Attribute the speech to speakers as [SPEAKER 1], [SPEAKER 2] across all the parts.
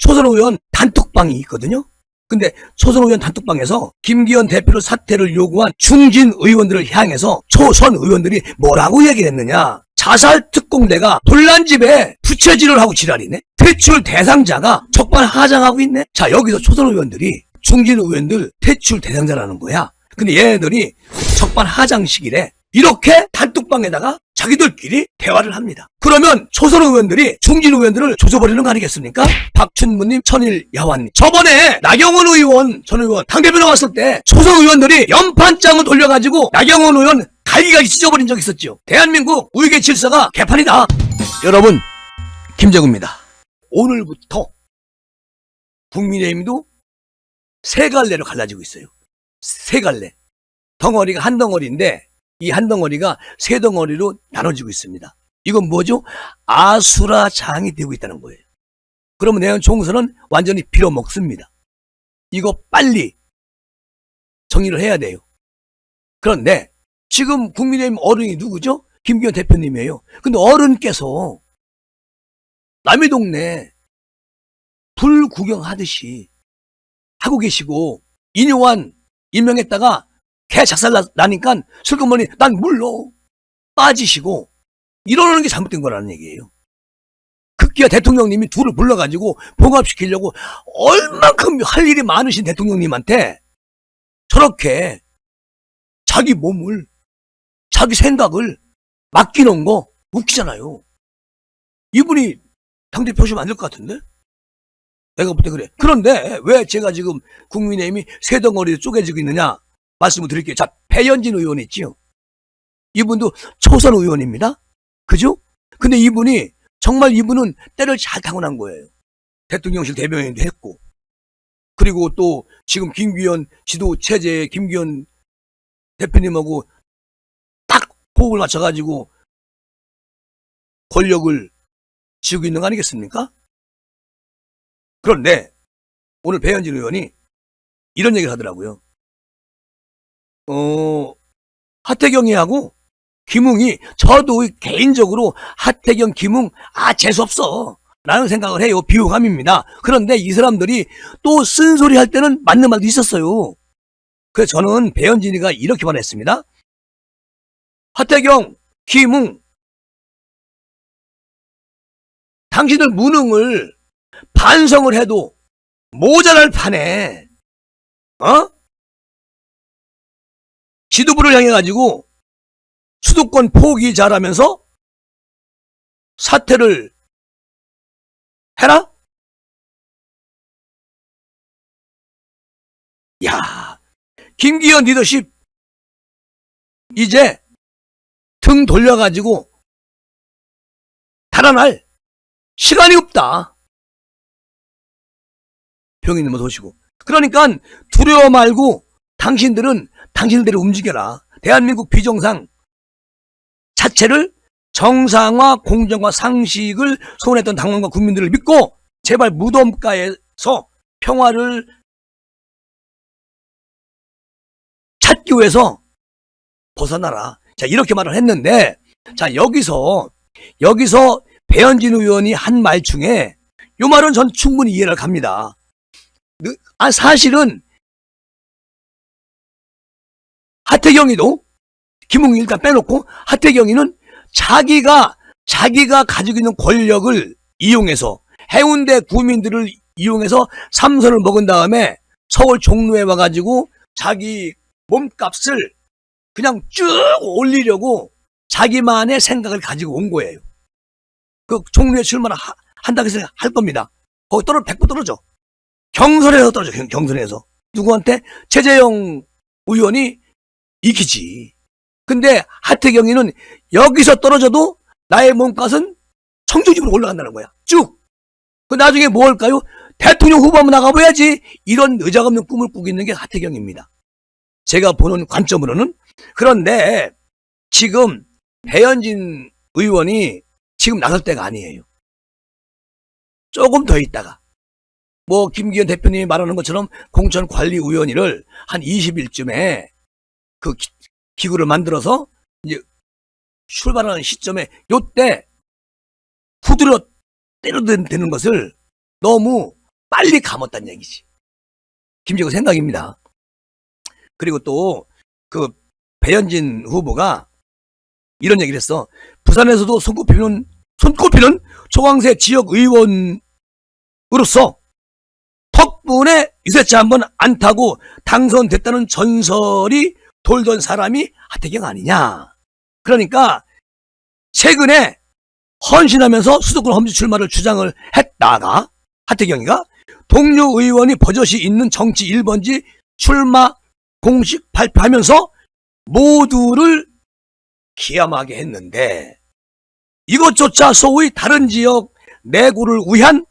[SPEAKER 1] 초선 의원 단톡방이 있거든요. 근데 초선 의원 단톡방에서 김기현 대표로 사퇴를 요구한 중진 의원들을 향해서 초선 의원들이 뭐라고 얘기를 했느냐. 자살 특공대가 돌란집에 부채질을 하고 지랄이네. 퇴출 대상자가 적반하장하고 있네. 자, 여기서 초선 의원들이 중진 의원들 퇴출 대상자라는 거야. 근데 얘네들이 적반하장식이래. 이렇게 단톡방에다가 자기들끼리 대화를 합니다. 그러면 초선 의원들이 중진 의원들을 조져버리는 거 아니겠습니까? 박춘무님, 천일야완님. 저번에 나경원 의원, 전 의원 당대표 나왔을 때 초선 의원들이 연판장을 돌려가지고 나경원 의원 갈기갈기 찢어버린 적 있었죠. 대한민국 우익의 질서가 개판이다. 여러분, 김재구입니다. 오늘부터 국민의힘도 세 갈래로 갈라지고 있어요. 세 갈래. 덩어리가 한 덩어리인데 이 한 덩어리가 세 덩어리로 나눠지고 있습니다. 이건 뭐죠? 아수라장이 되고 있다는 거예요. 그러면 내년 총선은 완전히 빌어먹습니다. 이거 빨리 정리를 해야 돼요. 그런데 지금 국민의힘 어른이 누구죠? 김기현 대표님이에요. 근데 어른께서 남의 동네 불 구경하듯이 하고 계시고 인요한 임명했다가 개 작살 나니까 슬그머니 난 물러 빠지시고 이러는 게 잘못된 거라는 얘기예요. 급기야 대통령님이 둘을 불러가지고 봉합시키려고 얼만큼 할 일이 많으신 대통령님한테 저렇게 자기 몸을 자기 생각을 맡기는 거 웃기잖아요. 이분이 당대표시면 안 될 것 같은데? 내가 볼 때 그래. 그런데 왜 제가 지금 국민의힘이 세 덩어리로 쪼개지고 있느냐 말씀을 드릴게요. 자, 배현진 의원 있지요. 이분도 초선 의원입니다. 그죠? 근데 이분이 정말 이분은 때를 잘 타고 난 거예요. 대통령실 대변인도 했고 그리고 또 지금 김기현 지도 체제에 김기현 대표님하고 딱 호흡을 맞춰가지고 권력을 쥐고 있는 거 아니겠습니까? 그런데 오늘 배현진 의원이 이런 얘기를 하더라고요. 하태경이하고 김웅이 저도 개인적으로 하태경, 김웅 재수없어 라는 생각을 해요. 비호감입니다. 그런데 이 사람들이 또 쓴소리 할 때는 맞는 말도 있었어요. 그래서 저는 배현진이가 이렇게 말했습니다. 하태경, 김웅 당신들 무능을 반성을 해도 모자랄 판에 지도부를 향해 가지고 수도권 포기 잘하면서 사퇴를 해라? 야, 김기현 리더십 이제 등 돌려가지고 달아날 시간이 없다. 병인님은 도시고. 그러니까 두려워 말고 당신들은 당신들대로 움직여라. 대한민국 비정상 자체를 정상화, 공정화, 상식을 소원했던 당원과 국민들을 믿고 제발 무덤가에서 평화를 찾기 위해서 벗어나라. 자, 이렇게 말을 했는데, 자, 여기서 배현진 의원이 한 말 중에 요 말은 전 충분히 이해를 갑니다. 사실은 하태경이도 김웅이 일단 빼놓고 하태경이는 자기가 가지고 있는 권력을 이용해서 해운대 구민들을 이용해서 삼선을 먹은 다음에 서울 종로에 와가지고 자기 몸값을 그냥 쭉 올리려고 자기만의 생각을 가지고 온 거예요. 그 종로에 출마를 한다고 해서 할 겁니다. 거기 100% 떨어져. 경선에서 떨어져. 경선에서. 누구한테? 최재형 의원이 이기지. 근데 하태경이는 여기서 떨어져도 나의 몸값은 청주집으로 올라간다는 거야. 쭉. 그 나중에 뭐 할까요? 대통령 후보 한번 나가봐야지. 이런 의자없는 꿈을 꾸고 있는 게 하태경입니다. 제가 보는 관점으로는. 그런데 지금 배현진 의원이 지금 나설 때가 아니에요. 조금 더 있다가 뭐 김기현 대표님이 말하는 것처럼 공천관리위원회를 한 20일쯤에 그 기구를 만들어서 이제 출발하는 시점에 요때 후드려 때려대는 것을 너무 빨리 감았다는 얘기지. 김재구 생각입니다. 그리고 또 그 배현진 후보가 이런 얘기를 했어. 부산에서도 손꼽히는 초강세 지역 의원으로서 덕분에 유세차 한번 안 타고 당선됐다는 전설이 돌던 사람이 하태경 아니냐. 그러니까 최근에 헌신하면서 수도권 험지 출마를 주장을 했다가 하태경이가 동료 의원이 버젓이 있는 정치 1번지 출마 공식 발표하면서 모두를 기함하게 했는데 이것조차 소위 다른 지역 내고를 위한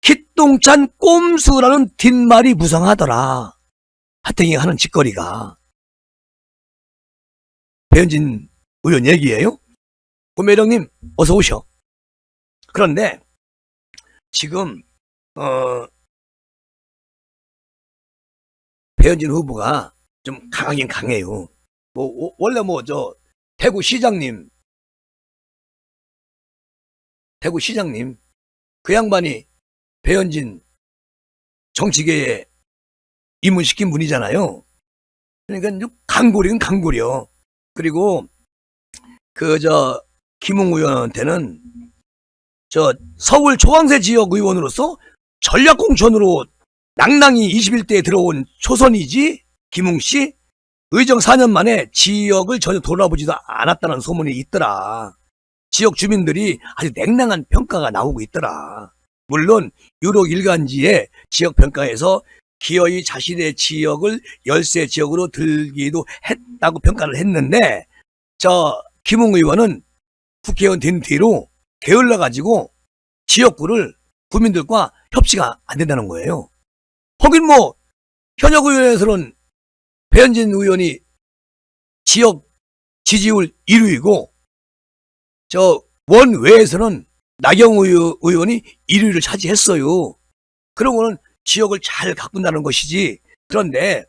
[SPEAKER 1] 기똥찬 꼼수라는 뒷말이 무성하더라. 하태경이 하는 짓거리가. 배현진 의원 얘기예요. 고매령님 어서 오셔. 그런데 지금 배현진 후보가 좀 강하긴 강해요. 원래 대구시장님 그 양반이 배현진 정치계에 입문시킨 분이잖아요. 그러니까 강골이긴 강골이요. 그리고 김웅 의원한테는 서울 초강세 지역 의원으로서 전략공천으로 낭낭이 21대에 들어온 초선이지 김웅씨 의정 4년 만에 지역을 전혀 돌아보지도 않았다는 소문이 있더라. 지역 주민들이 아주 냉랭한 평가가 나오고 있더라. 물론 유록 일간지의 지역 평가에서 기어이 자신의 지역을 열세 지역으로 들기도 했다고 평가를 했는데 김웅 의원은 국회의원 된 뒤로 게을러가지고 지역구를 국민들과 협치가 안 된다는 거예요. 거긴 현역 의원에서는 배현진 의원이 지역 지지율 1위이고 원외에서는 나경원 의원이 1위를 차지했어요. 그런 거는 지역을 잘 가꾼다는 것이지. 그런데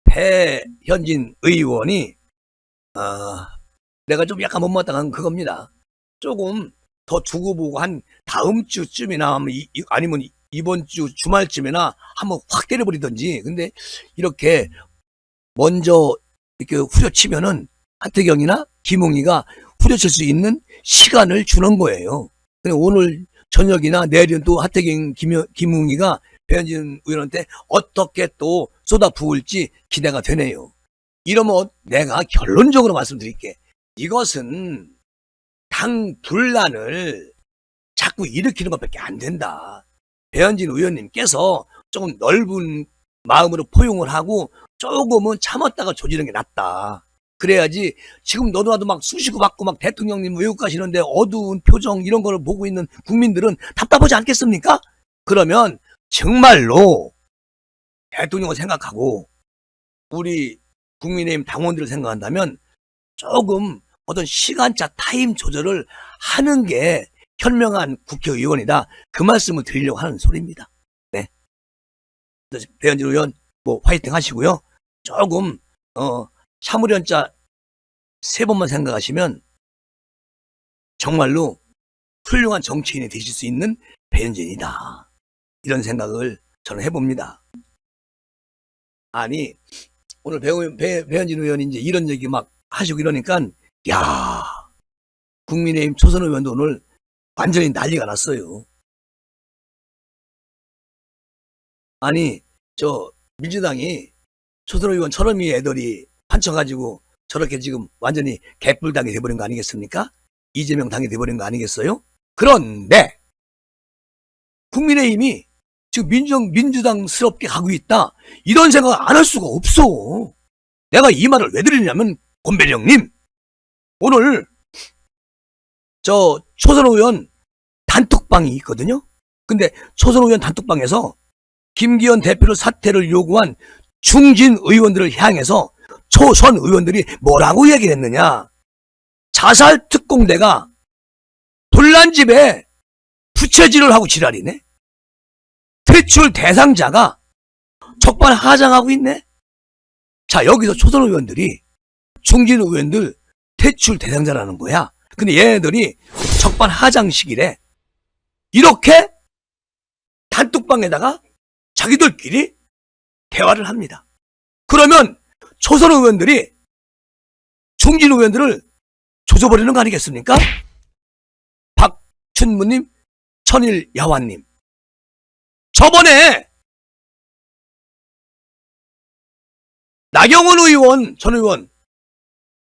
[SPEAKER 1] 배현진 의원이 내가 좀 약간 못마땅한 그겁니다. 조금 더 두고 보고 한 다음 주쯤이나 아니면 이번 주 주말쯤이나 한번 확 때려버리든지. 근데 이렇게 먼저 이렇게 후려치면은 하태경이나 김웅이가 후려칠 수 있는 시간을 주는 거예요. 근데 오늘 저녁이나 내일은 또 하태경, 김웅이가 배현진 의원한테 어떻게 또 쏟아부을지 기대가 되네요. 이러면 내가 결론적으로 말씀드릴게. 이것은 당 분란을 자꾸 일으키는 것밖에 안 된다. 배현진 의원님께서 조금 넓은 마음으로 포용을 하고 조금은 참았다가 조지는 게 낫다. 그래야지 지금 너도 나도 막 수시고 받고 막 대통령님 외국 가시는데 어두운 표정 이런 거를 보고 있는 국민들은 답답하지 않겠습니까? 그러면 정말로 대통령을 생각하고 우리 국민의힘 당원들을 생각한다면 조금 어떤 시간차 타임 조절을 하는 게 현명한 국회의원이다. 그 말씀을 드리려고 하는 소리입니다. 네. 배현진 의원 화이팅 하시고요. 조금 참으련자 3번만 생각하시면 정말로 훌륭한 정치인이 되실 수 있는 배현진이다. 이런 생각을 저는 해봅니다. 아니 오늘 배현진 의원이 이제 이런 얘기 막 하시고 이러니까 야 국민의힘 초선 의원도 오늘 완전히 난리가 났어요. 아니 민주당이 초선 의원 철험이 애들이 판쳐가지고 저렇게 지금 완전히 개뿔당이 돼버린 거 아니겠습니까? 이재명 당이 돼버린 거 아니겠어요? 그런데 국민의힘이 지금 민주당스럽게 가고 있다. 이런 생각 안 할 수가 없어. 내가 이 말을 왜 드리냐면 권배령님 오늘 초선 의원 단톡방이 있거든요. 근데 초선 의원 단톡방에서 김기현 대표를 사퇴를 요구한 중진 의원들을 향해서 초선 의원들이 뭐라고 얘기했느냐. 자살 특공대가 불난집에 부채질을 하고 지랄이네. 퇴출 대상자가 적반하장하고 있네. 자, 여기서 초선 의원들이 중진 의원들 퇴출 대상자라는 거야. 근데 얘네들이 적반하장식이래. 이렇게 단톡방에다가 자기들끼리 대화를 합니다. 그러면 초선 의원들이 중진 의원들을 조져버리는 거 아니겠습니까? 박춘무님, 천일야완님. 저번에 나경원 의원, 전 의원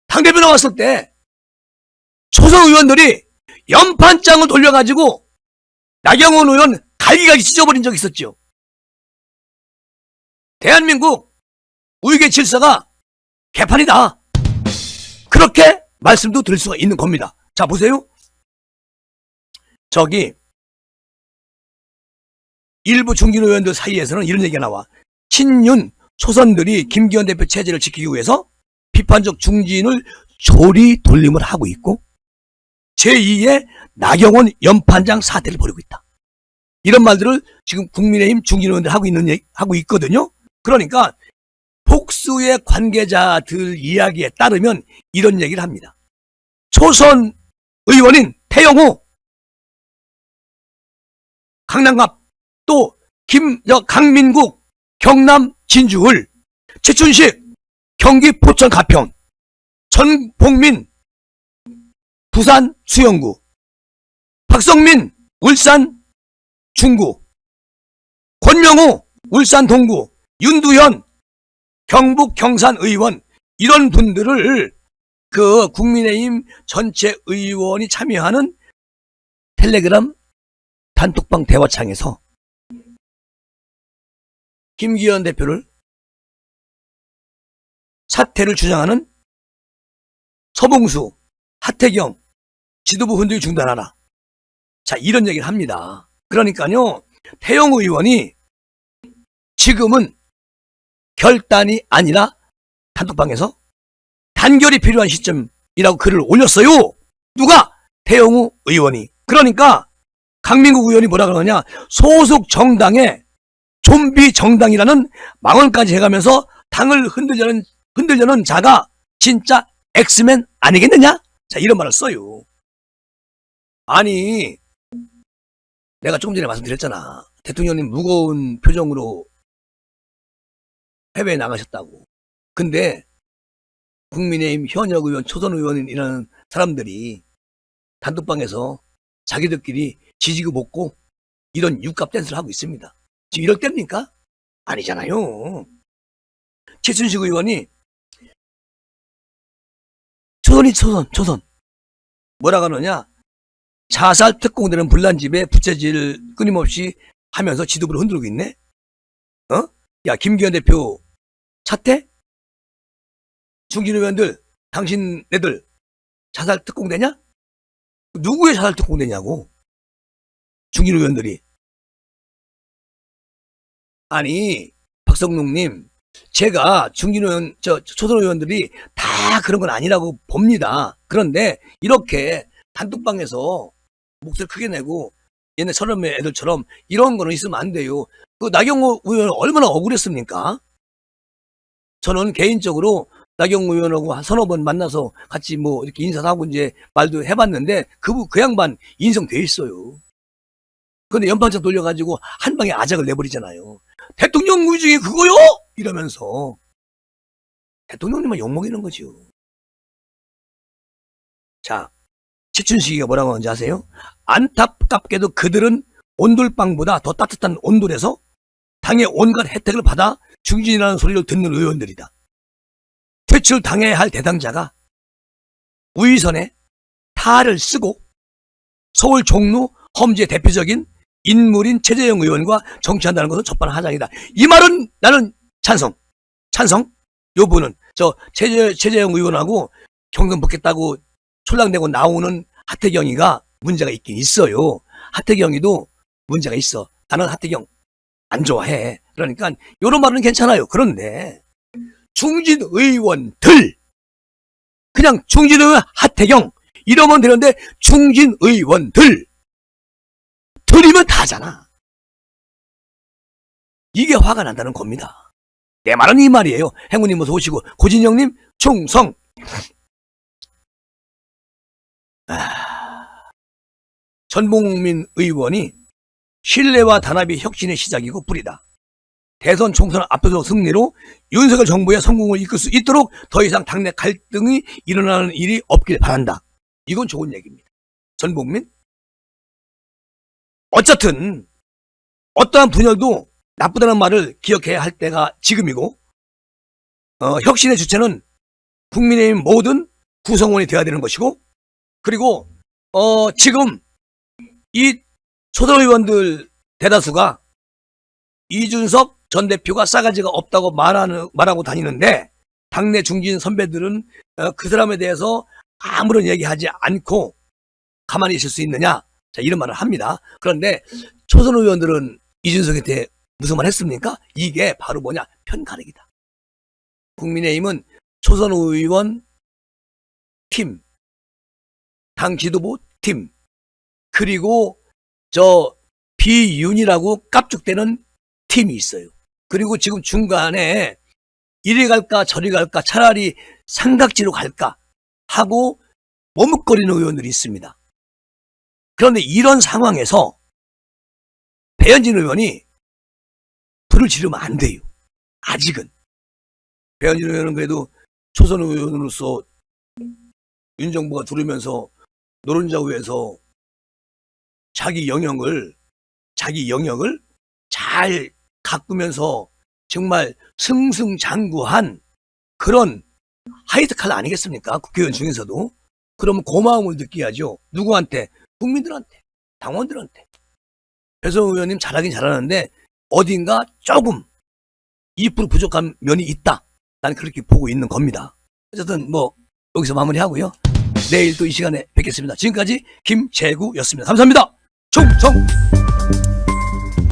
[SPEAKER 1] 당대표 나왔을 때 초선 의원들이 연판장을 돌려가지고 나경원 의원 갈기갈기 찢어버린 적이 있었죠. 대한민국 우익의 질서가 개판이다. 그렇게 말씀도 드릴 수가 있는 겁니다. 자, 보세요. 저기 일부 중진 의원들 사이에서는 이런 얘기가 나와. 친윤 초선들이 김기현 대표 체제를 지키기 위해서 비판적 중진을 조리 돌림을 하고 있고 제2의 나경원 연판장 사태를 벌이고 있다. 이런 말들을 지금 국민의힘 중진 의원들 하고 있거든요. 그러니까 복수의 관계자들 이야기에 따르면 이런 얘기를 합니다. 초선 의원인 태영호, 강남갑, 또 강민국, 경남 진주을, 최춘식, 경기 포천 가평, 전복민, 부산 수영구, 박성민, 울산 중구, 권명호, 울산 동구, 윤두현, 경북 경산 의원, 이런 분들을 그 국민의힘 전체 의원이 참여하는 텔레그램 단톡방 대화창에서 김기현 대표를 사퇴를 주장하는 서봉수, 하태경 지도부 흔들기 중단하라. 자, 이런 얘기를 합니다. 그러니까요, 태영 의원이 지금은 결단이 아니라 단톡방에서 단결이 필요한 시점이라고 글을 올렸어요. 누가? 태영우 의원이. 그러니까 강민국 의원이 뭐라 그러느냐, 소속 정당의 좀비 정당이라는 망언까지 해가면서 당을 흔들려는 자가 진짜 엑스맨 아니겠느냐? 자, 이런 말을 써요. 아니, 내가 조금 전에 말씀드렸잖아. 대통령님 무거운 표정으로 해외에 나가셨다고. 근데 국민의힘 현역 의원, 초선 의원이라는 사람들이 단톡방에서 자기들끼리 지지고 볶고 이런 육갑 댄스를 하고 있습니다. 지금 이럴 때입니까? 아니잖아요. 최순식 의원이 초선 뭐라 그러냐, 자살 특공대는 불난집에 부채질 끊임없이 하면서 지도부를 흔들고 있네. 야, 김기현 대표 사퇴? 중진 의원들, 당신네들 자살 특공대냐? 누구의 자살 특공대냐고. 중진 의원들이. 아니, 박성룡님, 제가 중진 의원, 초선 의원들이 다 그런 건 아니라고 봅니다. 그런데 이렇게 단톡방에서 목소리 크게 내고 옛날 서른의 애들처럼 이런 거는 있으면 안 돼요. 그 나경원 의원 얼마나 억울했습니까? 저는 개인적으로 나경원 의원하고 한 서너 번 만나서 같이 뭐 이렇게 인사도 하고 이제 말도 해봤는데 그 양반 인성돼 있어요. 근데 연판장 돌려가지고 한 방에 아작을 내버리잖아요. 대통령 의중이 그거요? 이러면서 대통령님만 욕먹이는 거죠. 자, 최춘식이가 뭐라고 하는지 아세요? 안타깝게도 그들은 온돌방보다 더 따뜻한 온돌에서 당의 온갖 혜택을 받아 중진이라는 소리를 듣는 의원들이다. 퇴출 당해야 할 대당자가 우위선에 탈을 쓰고 서울 종로 험지의 대표적인 인물인 최재형 의원과 정치한다는 것은 적반하장이다. 이 말은 나는 찬성. 요 분은 최재형 의원하고 경선 붙겠다고 촐랑대고 나오는 하태경이가 문제가 있긴 있어요. 하태경이도 문제가 있어. 나는 하태경 안 좋아해. 그러니까 이런 말은 괜찮아요. 그런데 중진 의원들, 그냥 중진 의원 하태경 이러면 되는데 중진 의원들 들이면 다잖아. 이게 화가 난다는 겁니다. 내 말은 이 말이에요. 행운님 어서 오시고, 고진영님 충성. 전봉민 의원이 신뢰와 단합이 혁신의 시작이고 뿌리다. 대선 총선 압도적 승리로 윤석열 정부의 성공을 이끌 수 있도록 더 이상 당내 갈등이 일어나는 일이 없길 바란다. 이건 좋은 얘기입니다. 전 국민. 어쨌든 어떠한 분열도 나쁘다는 말을 기억해야 할 때가 지금이고, 혁신의 주체는 국민의힘 모든 구성원이 되어야 되는 것이고, 그리고 지금 이 초선 의원들 대다수가 이준석 전 대표가 싸가지가 없다고 말하고 다니는데, 당내 중진 선배들은 그 사람에 대해서 아무런 얘기하지 않고 가만히 있을 수 있느냐, 자, 이런 말을 합니다. 그런데 초선 의원들은 이준석한테 무슨 말 했습니까? 이게 바로 뭐냐? 편가르기다. 국민의힘은 초선 의원 팀, 당 지도부 팀, 그리고 비윤이라고 깝죽대는 팀이 있어요. 그리고 지금 중간에 이리 갈까 저리 갈까, 차라리 삼각지로 갈까 하고 머뭇거리는 의원들이 있습니다. 그런데 이런 상황에서 배현진 의원이 불을 지르면 안 돼요. 아직은. 배현진 의원은 그래도 초선 의원으로서 윤 정부가 들으면서 노른자위에서 자기 영역을 잘 가꾸면서 정말 승승장구한 그런 하이트 칼 아니겠습니까? 국회의원 중에서도. 그러면 고마움을 느껴야죠. 누구한테? 국민들한테, 당원들한테. 배성우 의원님 잘하긴 잘하는데 어딘가 조금 2% 부족한 면이 있다. 난 그렇게 보고 있는 겁니다. 어쨌든 여기서 마무리하고요. 내일 또 이 시간에 뵙겠습니다. 지금까지 김재구였습니다. 감사합니다. 충성!